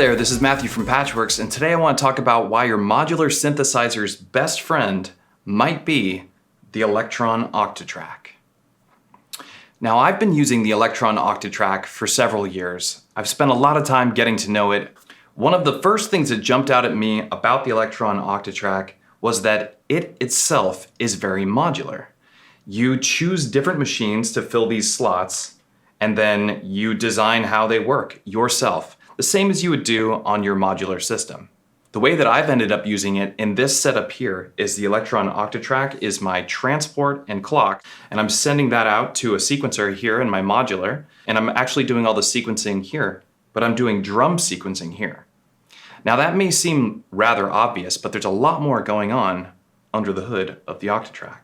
there, this is Matthew from Patchwerks, and today I want to talk about why your modular synthesizer's best friend might be the Elektron Octatrack. Now, I've been using the Elektron Octatrack for several years. I've spent a lot of time getting to know it. One of the first things that jumped out at me about the Elektron Octatrack was that it itself is very modular. You choose different machines to fill these slots, and then you design how they work yourself, the same as you would do on your modular system. The way that I've ended up using it in this setup here is the Elektron Octatrack is my transport and clock, and I'm sending that out to a sequencer here in my modular, and I'm actually doing all the sequencing here, but I'm doing drum sequencing here. Now that may seem rather obvious, but there's a lot more going on under the hood of the Octatrack.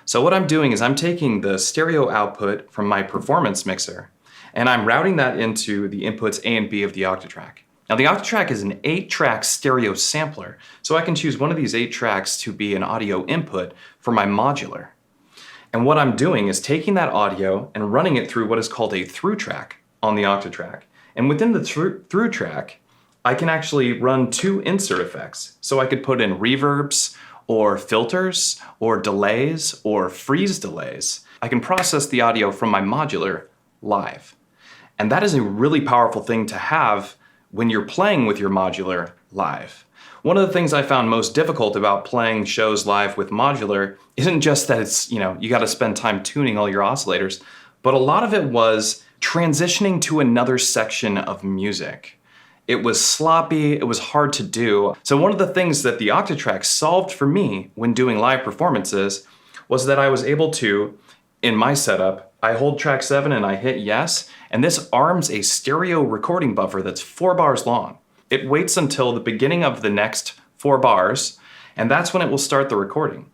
So what I'm doing is I'm taking the stereo output from my performance mixer, and I'm routing that into the inputs A and B of the Octatrack. Now the Octatrack is an 8-track stereo sampler, so I can choose one of these 8 tracks to be an audio input for my modular. And what I'm doing is taking that audio and running it through what is called a through track on the Octatrack. And within the through track, I can actually run 2 insert effects. So I could put in reverbs, or filters, or delays, or freeze delays. I can process the audio from my modular live. And that is a really powerful thing to have when you're playing with your modular live. One of the things I found most difficult about playing shows live with modular isn't just that it's, you gotta spend time tuning all your oscillators, but a lot of it was transitioning to another section of music. It was sloppy, it was hard to do. So one of the things that the Octatrack solved for me when doing live performances was that I was able to, in my setup, I hold track 7 and I hit yes, and this arms a stereo recording buffer that's 4 bars long. It waits until the beginning of the next 4 bars, and that's when it will start the recording.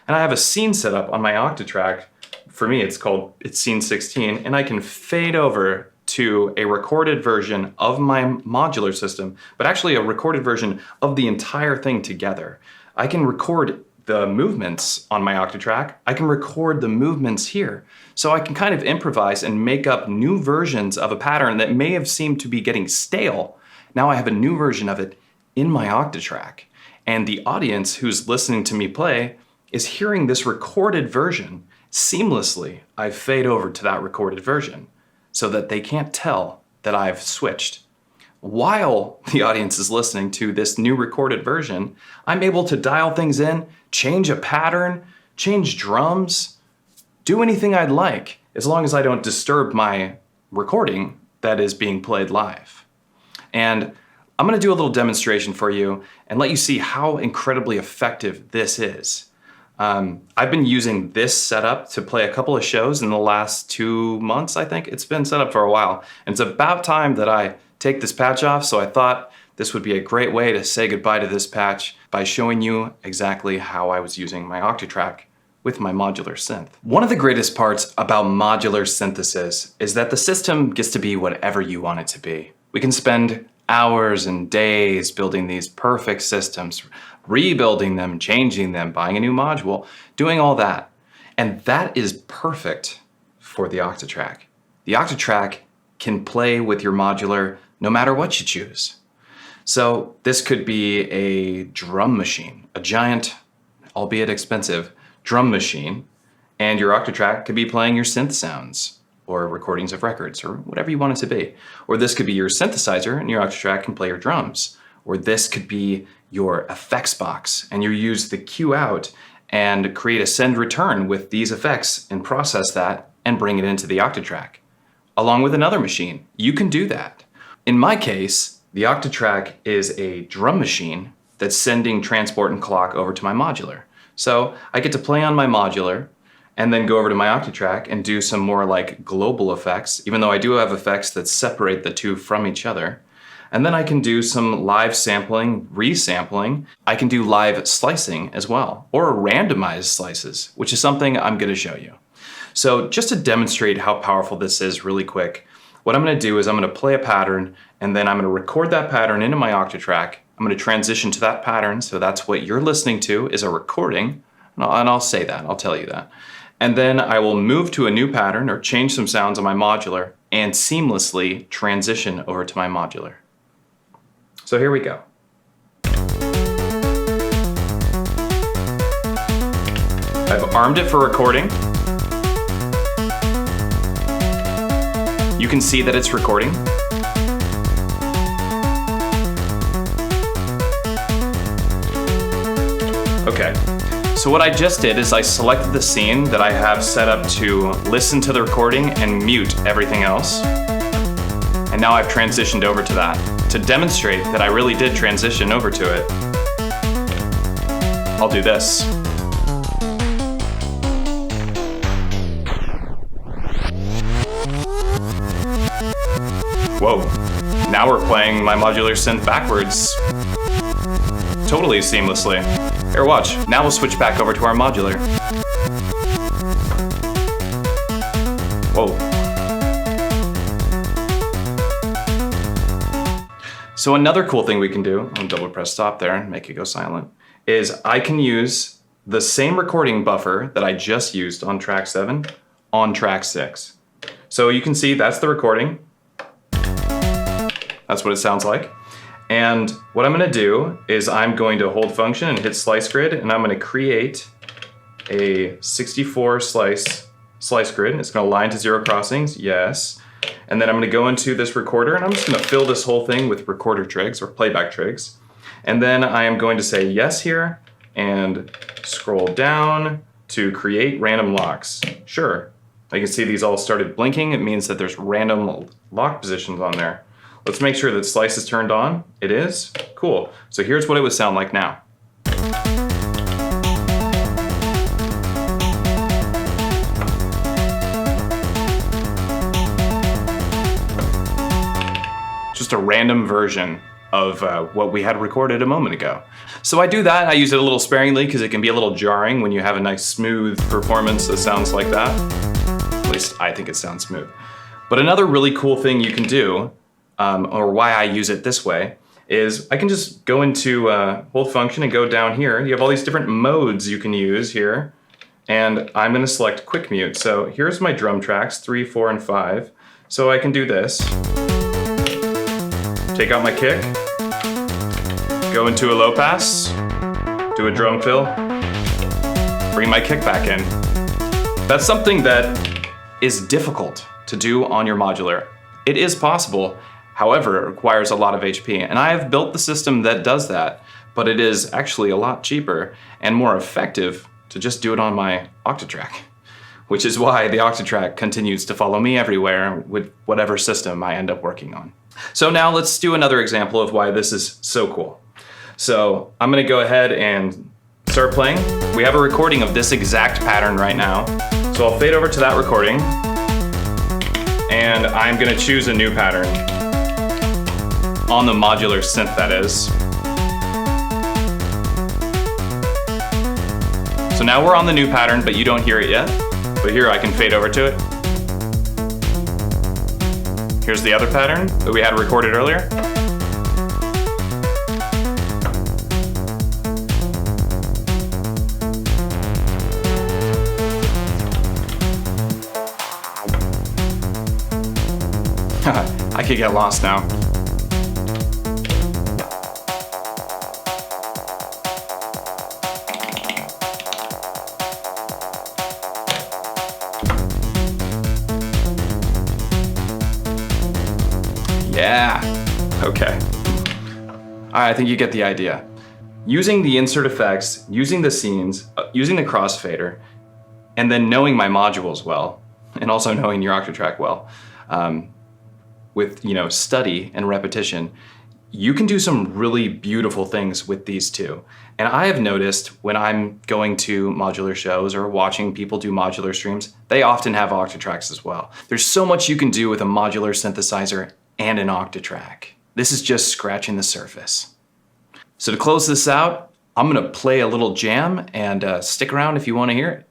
And I have a scene set up on my Octatrack. For me, it's scene 16, and I can fade over to a recorded version of my modular system, but actually a recorded version of the entire thing together. I can record the movements on my Octatrack. I can record the movements here. So I can kind of improvise and make up new versions of a pattern that may have seemed to be getting stale. Now I have a new version of it in my Octatrack. And the audience who's listening to me play is hearing this recorded version seamlessly. I fade over to that recorded version so that they can't tell that I've switched. While the audience is listening to this new recorded version, I'm able to dial things in, change a pattern, change drums, do anything I'd like, as long as I don't disturb my recording that is being played live. And I'm gonna do a little demonstration for you and let you see how incredibly effective this is. I've been using this setup to play a couple of shows in the last 2 months, I think. It's been set up for a while. And it's about time that I take this patch off, so I thought this would be a great way to say goodbye to this patch by showing you exactly how I was using my Octatrack with my modular synth. One of the greatest parts about modular synthesis is that the system gets to be whatever you want it to be. We can spend hours and days building these perfect systems, rebuilding them, changing them, buying a new module, doing all that. And that is perfect for the Octatrack. The Octatrack can play with your modular no matter what you choose. So this could be a drum machine, a giant, albeit expensive, drum machine, and your Octatrack could be playing your synth sounds or recordings of records or whatever you want it to be. Or this could be your synthesizer and your Octatrack can play your drums. Or this could be your effects box and you use the cue out and create a send return with these effects and process that and bring it into the Octatrack. Along with another machine, you can do that. In my case, the Octatrack is a drum machine that's sending transport and clock over to my modular. So I get to play on my modular and then go over to my Octatrack and do some more like global effects, even though I do have effects that separate the two from each other. And then I can do some live sampling, resampling. I can do live slicing as well, or randomized slices, which is something I'm gonna show you. So just to demonstrate how powerful this is really quick, what I'm gonna do is I'm gonna play a pattern and then I'm gonna record that pattern into my Octatrack. I'm gonna transition to that pattern, so that's what you're listening to is a recording, and I'll say that, I'll tell you that. And then I will move to a new pattern or change some sounds on my modular and seamlessly transition over to my modular. So here we go. I've armed it for recording. You can see that it's recording. Okay, so what I just did is I selected the scene that I have set up to listen to the recording and mute everything else. And now I've transitioned over to that to demonstrate that I really did transition over to it. I'll do this. Whoa, now we're playing my modular synth backwards. Totally seamlessly. Here, watch. Now we'll switch back over to our modular. Whoa. So another cool thing we can do, I'll double press stop there and make it go silent, is I can use the same recording buffer that I just used on track 7 on track 6. So you can see that's the recording. That's what it sounds like. And what I'm gonna do is I'm going to hold function and hit slice grid, and I'm gonna create a 64 slice grid. It's gonna align to 0 crossings, yes. And then I'm gonna go into this recorder and I'm just gonna fill this whole thing with recorder trigs or playback trigs. And then I am going to say yes here and scroll down to create random locks. Sure, I can see these all started blinking. It means that there's random lock positions on there. Let's make sure that slice is turned on. It is? Cool. So here's what it would sound like now. Just a random version of what we had recorded a moment ago. So I do that. I use it a little sparingly because it can be a little jarring when you have a nice smooth performance that sounds like that. At least I think it sounds smooth. But another really cool thing you can do, or why I use it this way, is I can just go into hold function and go down here. You have all these different modes you can use here. And I'm gonna select quick mute. So here's my drum tracks, 3, 4, and 5. So I can do this. Take out my kick, go into a low pass, do a drum fill, bring my kick back in. That's something that is difficult to do on your modular. It is possible, however, it requires a lot of HP. And I have built the system that does that, but it is actually a lot cheaper and more effective to just do it on my Octatrack, which is why the Octatrack continues to follow me everywhere with whatever system I end up working on. So now let's do another example of why this is so cool. So I'm gonna go ahead and start playing. We have a recording of this exact pattern right now. So I'll fade over to that recording and I'm gonna choose a new pattern on the modular synth, that is. So now we're on the new pattern, but you don't hear it yet. But here I can fade over to it. Here's the other pattern that we had recorded earlier. I could get lost now. Yeah, okay. All right, I think you get the idea. Using the insert effects, using the scenes, using the crossfader, and then knowing my modules well, and also knowing your Octatrack well, with study and repetition, you can do some really beautiful things with these two. And I have noticed when I'm going to modular shows or watching people do modular streams, they often have Octatracks as well. There's so much you can do with a modular synthesizer and an Octatrack. This is just scratching the surface. So to close this out, I'm gonna play a little jam and stick around if you wanna hear it.